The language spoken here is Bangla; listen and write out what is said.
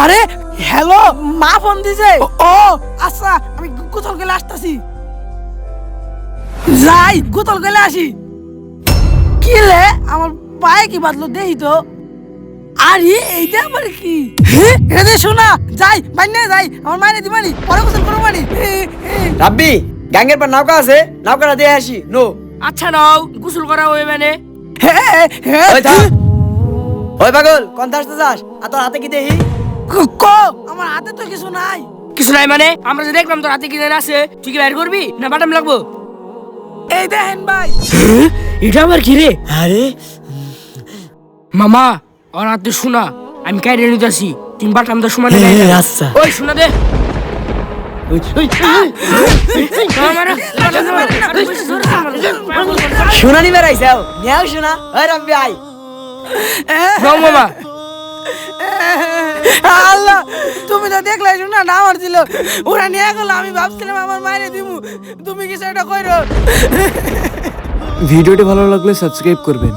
আরে হ্যালো, মা ফোন দিছে। ও আচ্ছা, আমি গোসল গেলে আসতেছি। যাই গোসল গেলে আসি। কি রে, আমার পায়ে কি বাঁধলো দেখি তো। আরে এইটা আবার কি? এটা শোনা, যাই বাইনে যাই, আমার মাইনে দিবানি, পরে গোসল করবো বানি। রাব্বি, গাঙ্গের পর নৌকা আছে, নৌকাটা দিয়ে আসি। নো আচ্ছা নাও, গোসল করা হয়ে মানে ওই থাম। ওই পাগল, কোন আসতে যাস? আর তোর হাতে কি দেখি? আমার হাতে তো কিছু নাই। কিছু নাই মানে? আমরা যে দেখলাম তোর হাতে কি যেন আছে, তুই কি বাইর করবি না বাটাম লাগবো? এই দেখেন ভাই। এটা আবার কি রে? আরে মামা, ওর হাতে শোনা, আমি কাইরে নিতেছি, তুমি বাটাম তো সমানে এই, গায়ে দাও। আচ্ছা। ওই শোনা দে। শুনানি বেড়াইছাও, নেও শোনা। ওই রাব্বি আই। মামা আল্লাহ, তুমি তো দেখলে শোনা না আমার ছিল, ওরা নিয়ে গেল। আমি ভাবছিলাম আমার মাইনে দিমু, তুমি কিছু একটা কইরো। ভিডিওটি ভালো লাগলে সাবস্ক্রাইব করবেন।